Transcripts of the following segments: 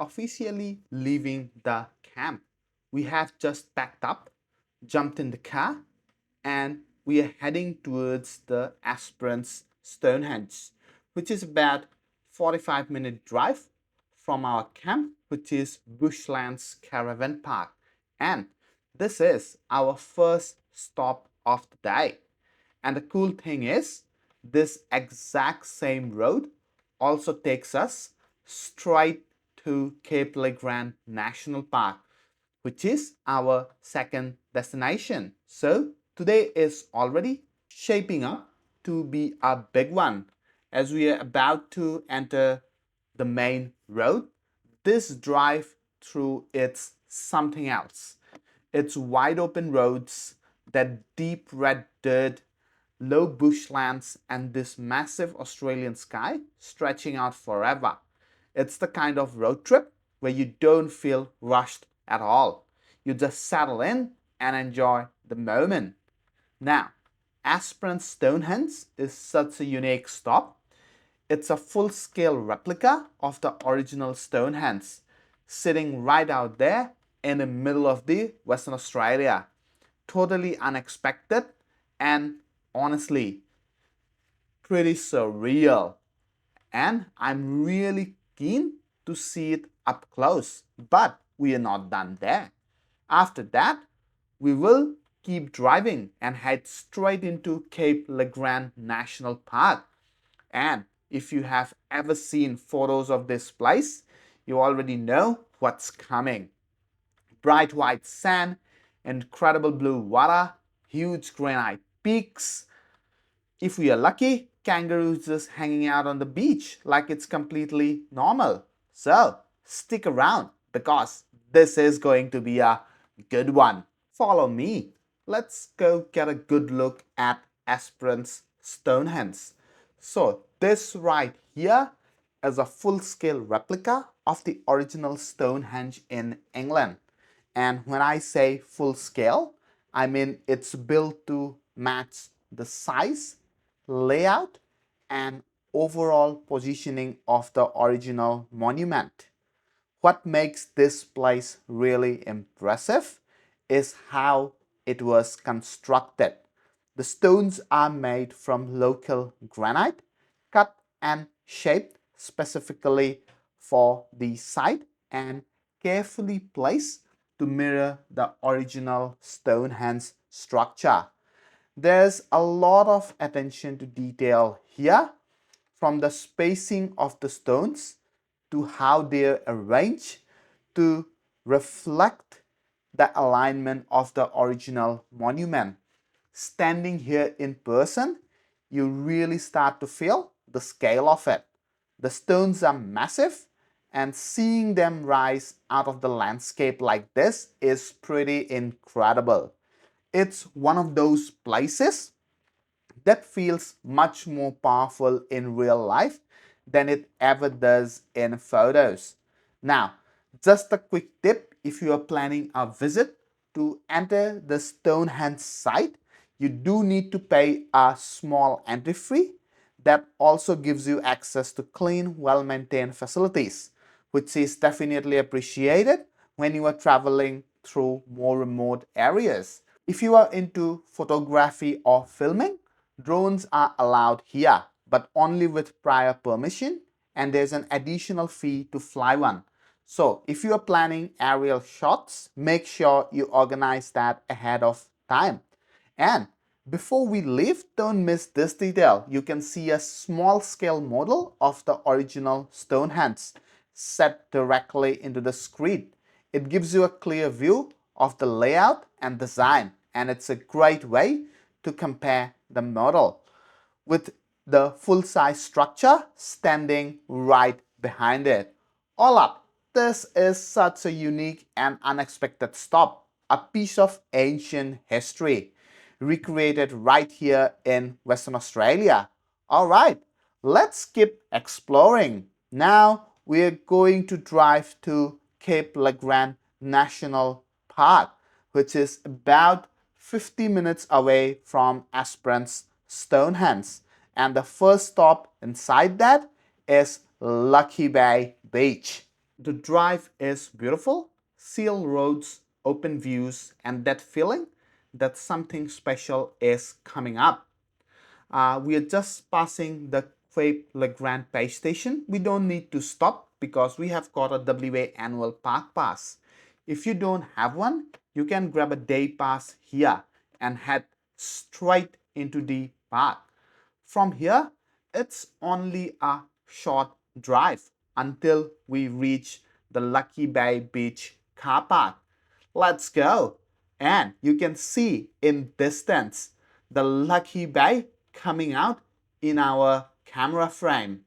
officially leaving the camp. We have just packed up, jumped in the car, and we are heading towards the Esperance Stonehenge, which is about 45-minute drive from our camp, which is Bushlands Caravan Park. And this is our first stop of the day. And the cool thing is, this exact same road also takes us straight to Cape Legrand National Park, which is our second destination. So today is already shaping up to be a big one. As we are about to enter the main road, this drive through it's something else. It's wide open roads, that deep red dirt, low bushlands, and this massive Australian sky stretching out forever. It's the kind of road trip where you don't feel rushed at all. You just settle in and enjoy the moment. Now, Esperance Stonehenge is such a unique stop. It's a full-scale replica of the original Stonehenge, sitting right out there in the middle of the Western Australia. Totally unexpected and honestly pretty surreal. And I'm really keen to see it up close. But we are not done there. After that, we will keep driving and head straight into Cape Legrand National Park. And if you have ever seen photos of this place, you already know what's coming. Bright white sand, incredible blue water, huge granite peaks. If we are lucky, kangaroos just hanging out on the beach like it's completely normal. So stick around because this is going to be a good one. Follow me. Let's go get a good look at Esperance Stonehenge. So this right here is a full-scale replica of the original Stonehenge in England. And when I say full scale, I mean it's built to match the size, layout, and overall positioning of the original monument. What makes this place really impressive is how it was constructed. The stones are made from local granite, cut and shaped specifically for the site and carefully placed to mirror the original Stonehenge structure. There's a lot of attention to detail here, from the spacing of the stones to how they're arranged to reflect the alignment of the original monument. Standing here in person, you really start to feel the scale of it. The stones are massive, and seeing them rise out of the landscape like this is pretty incredible. It's one of those places that feels much more powerful in real life than it ever does in photos. Now, just a quick tip: if you are planning a visit to enter the Stonehenge site, you do need to pay a small entry fee that also gives you access to clean, well-maintained facilities, which is definitely appreciated when you are traveling through more remote areas. If you are into photography or filming, drones are allowed here, but only with prior permission, and there's an additional fee to fly one. So if you are planning aerial shots, make sure you organize that ahead of time. And before we leave, don't miss this detail. You can see a small scale model of the original Stonehenge set directly into the screen. It gives you a clear view of the layout and design, and it's a great way to compare the model with the full-size structure standing right behind it. All up, this is such a unique and unexpected stop, a piece of ancient history recreated right here in Western Australia. All right, let's keep exploring. Now we're going to drive to Cape Legrand National Park, which is about 50 minutes away from Esperance Stonehenge. And the first stop inside that is Lucky Bay Beach. The drive is beautiful, sealed roads, open views, and that feeling that something special is coming up. We are just passing the Cape Le Grand Pay Station. We don't need to stop because we have got a WA annual park pass. If you don't have one, you can grab a day pass here and head straight into the park. From here, it's only a short drive until we reach the Lucky Bay Beach car park. Let's go. And you can see in distance the Lucky Bay coming out in our camera frame.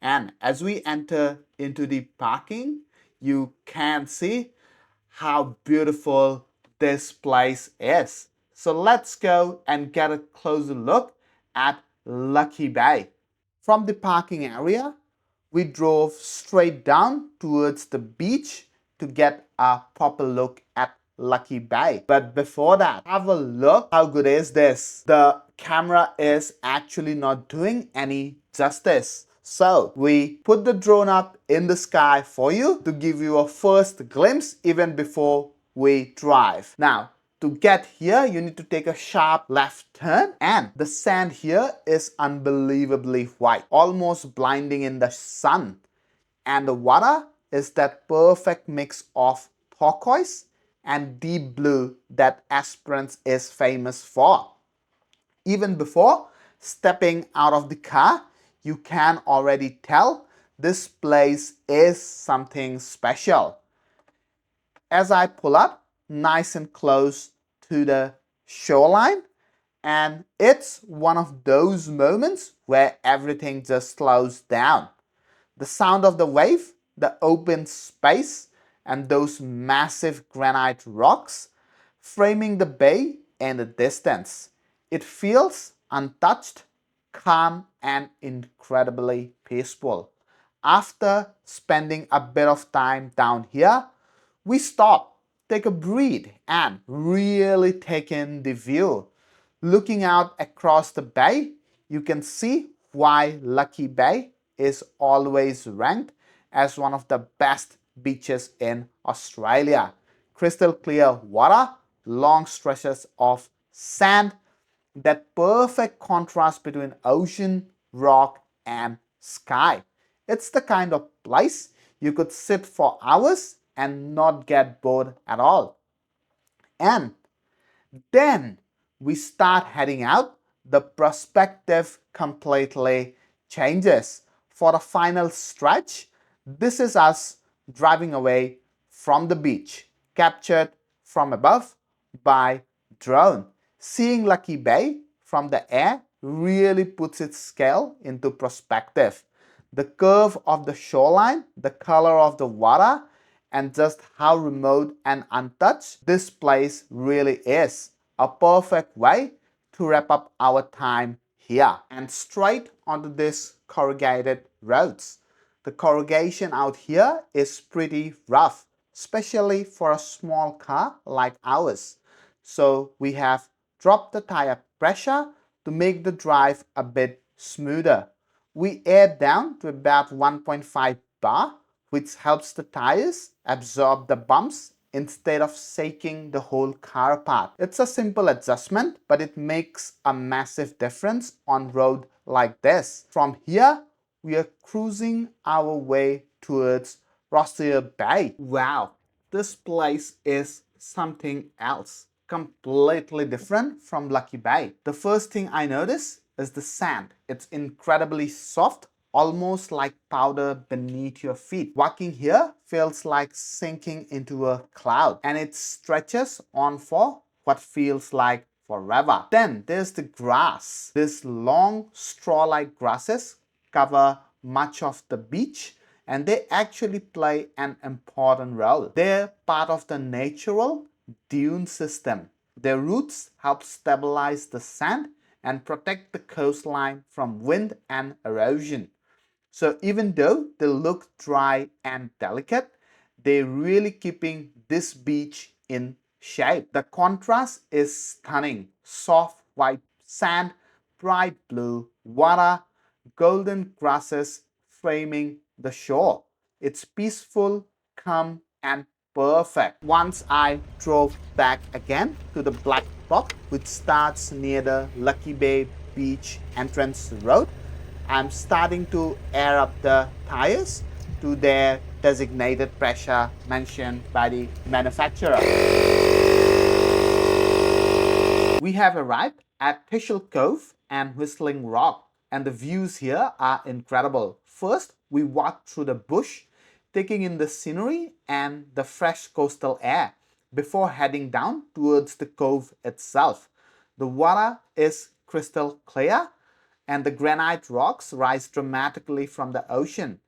And as we enter into the parking, you can see how beautiful this place is. So let's go and get a closer look at Lucky Bay. From the parking area, we drove straight down towards the beach to get a proper look at Lucky Bay. But before that, have a look. How good is this? The camera is actually not doing any justice. So we put the drone up in the sky for you to give you a first glimpse even before we drive. Now, to get here, you need to take a sharp left turn, and the sand here is unbelievably white, almost blinding in the sun. And the water is that perfect mix of turquoise and deep blue that Esperance is famous for. Even before stepping out of the car, you can already tell this place is something special. As I pull up nice and close to the shoreline, and it's one of those moments where everything just slows down. The sound of the wave, the open space, and those massive granite rocks framing the bay in the distance. It feels untouched, calm, and incredibly peaceful. After spending a bit of time down here, we stop, take a breath, and really take in the view. Looking out across the bay, you can see why Lucky Bay is always ranked as one of the best beaches in Australia. Crystal clear water, long stretches of sand, that perfect contrast between ocean, rock, and sky. It's the kind of place you could sit for hours and not get bored at all. And then we start heading out, the perspective completely changes. For the final stretch, this is us driving away from the beach, captured from above by drone. Seeing Lucky Bay from the air really puts its scale into perspective. The curve of the shoreline, the color of the water, and just how remote and untouched this place really is. A perfect way to wrap up our time here. And straight onto these corrugated roads. The corrugation out here is pretty rough, especially for a small car like ours. So we have dropped the tire pressure to make the drive a bit smoother. We aired down to about 1.5 bar, which helps the tires absorb the bumps instead of shaking the whole car apart. It's a simple adjustment, but it makes a massive difference on road like this. From here, we are cruising our way towards Rossiter Bay. Wow, this place is something else, completely different from Lucky Bay. The first thing I notice is the sand. It's incredibly soft, almost like powder beneath your feet. Walking here feels like sinking into a cloud, and it stretches on for what feels like forever. Then there's the grass. These long straw-like grasses cover much of the beach, and they actually play an important role. They're part of the natural dune system. Their roots help stabilize the sand and protect the coastline from wind and erosion. So even though they look dry and delicate, they're really keeping this beach in shape. The contrast is stunning. Soft white sand, bright blue water, golden grasses framing the shore. It's peaceful, calm, and perfect. Once I drove back again to the black spot, which starts near the Lucky Bay Beach entrance road, I'm starting to air up the tires to their designated pressure mentioned by the manufacturer. We have arrived at Thistle Cove and Whistling Rock, and the views here are incredible. First, we walk through the bush, taking in the scenery and the fresh coastal air before heading down towards the cove itself. The water is crystal clear, and the granite rocks rise dramatically from the ocean.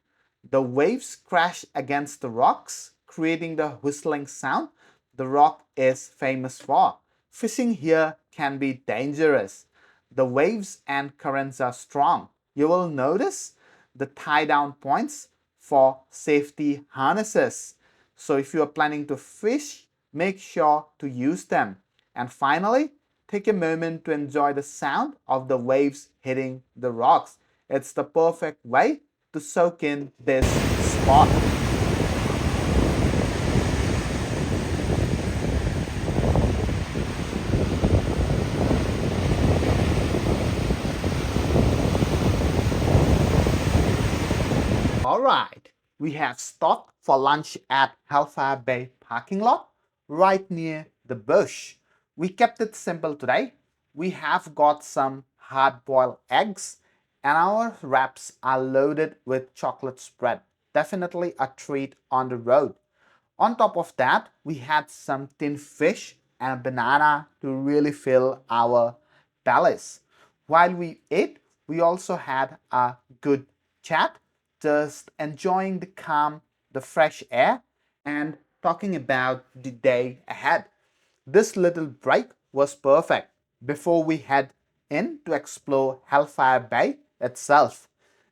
The waves crash against the rocks, creating the whistling sound the rock is famous for. Fishing here can be dangerous. The waves and currents are strong. You will notice the tie down points for safety harnesses. So if you are planning to fish, make sure to use them. And finally, take a moment to enjoy the sound of the waves hitting the rocks. It's the perfect way to soak in this spot. Alright, we have stopped for lunch at Hellfire Bay parking lot right near the bush. We kept it simple today. We have got some hard-boiled eggs and our wraps are loaded with chocolate spread. Definitely a treat on the road. On top of that, we had some tin fish and a banana to really fill our bellies. While we ate, we also had a good chat, just enjoying the calm, the fresh air, and talking about the day ahead. This little break was perfect before we head in to explore Hellfire Bay itself.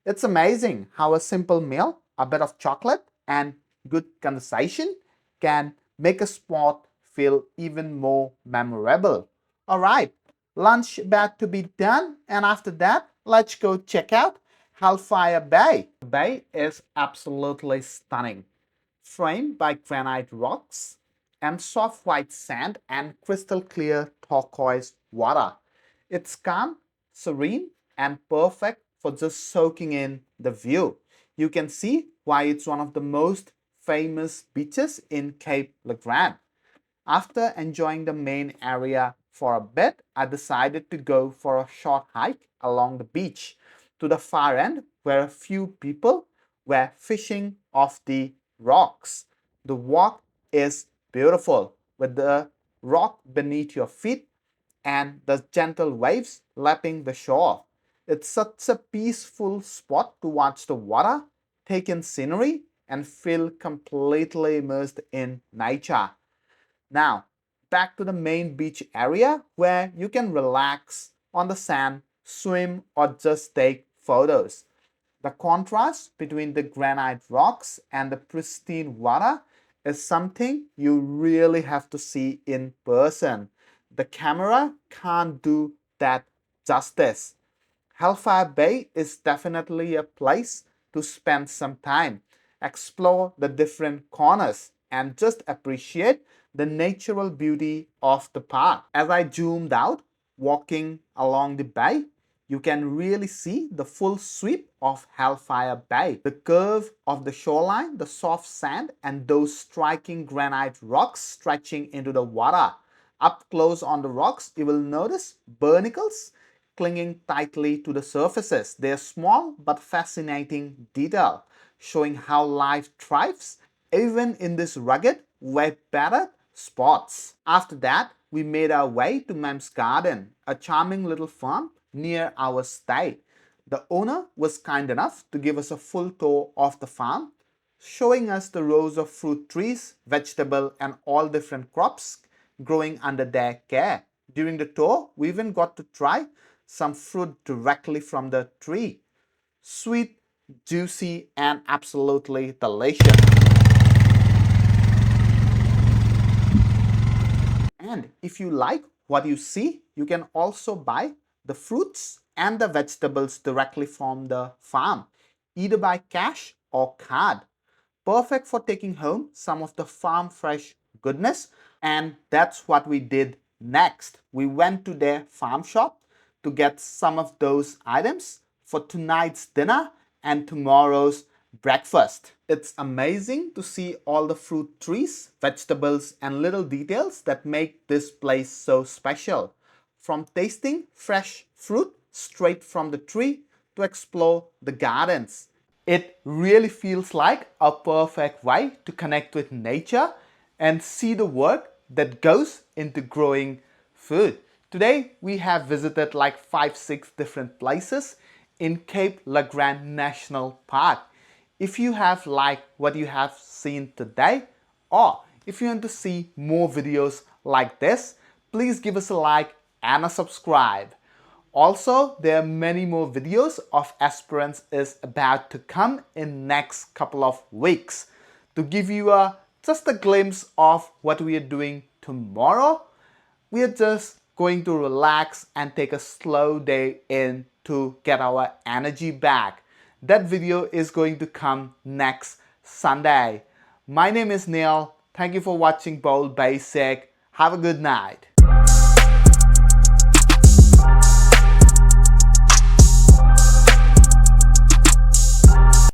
It's amazing how a simple meal, a bit of chocolate, and good conversation can make a spot feel even more memorable. Alright, lunch about to be done, and after that, let's go check out Hellfire Bay. The bay is absolutely stunning, framed by granite rocks and soft white sand and crystal clear turquoise water. It's calm, serene, and perfect for just soaking in the view. You can see why it's one of the most famous beaches in Cape Le Grand. After enjoying the main area for a bit, I decided to go for a short hike along the beach to the far end where a few people were fishing off the rocks. The walk is beautiful with the rock beneath your feet and the gentle waves lapping the shore. It's such a peaceful spot to watch the water, take in scenery, and feel completely immersed in nature. Now, back to the main beach area where you can relax on the sand, swim, or just take photos. The contrast between the granite rocks and the pristine water is something you really have to see in person. The camera can't do that justice. Hellfire Bay is definitely a place to spend some time, explore the different corners, and just appreciate the natural beauty of the park. As I zoomed out, walking along the bay, you can really see the full sweep of Hellfire Bay. The curve of the shoreline, the soft sand, and those striking granite rocks stretching into the water. Up close on the rocks, you will notice barnacles clinging tightly to the surfaces. They are small but fascinating detail, showing how life thrives even in these rugged, wet-battered spots. After that, we made our way to Mam's Garden, a charming little farm near our stay. The owner was kind enough to give us a full tour of the farm, showing us the rows of fruit trees, vegetable, and all different crops growing under their care. During the tour, we even got to try some fruit directly from the tree. Sweet, juicy, and absolutely delicious. And if you like what you see, you can also buy the fruits and the vegetables directly from the farm, either by cash or card. perfect for taking home some of the farm fresh goodness. And that's what we did next. We went to their farm shop to get some of those items for tonight's dinner and tomorrow's breakfast. It's amazing to see all the fruit trees, vegetables, and little details that make this place so special. From tasting fresh fruit straight from the tree to explore the gardens. It really feels like a perfect way to connect with nature and see the work that goes into growing food. Today we have visited like 5-6 different places in Cape Le Grand National Park. If you have liked what you have seen today, or if you want to see more videos like this, please give us a like and a subscribe. Also, there are many more videos of Esperance is about to come in next couple of weeks to give you just a glimpse of what we are doing tomorrow. We are just going to relax and take a slow day in to get our energy back. That video is going to come next Sunday. My name is Neil. Thank you for watching Bold Basic. Have a good night.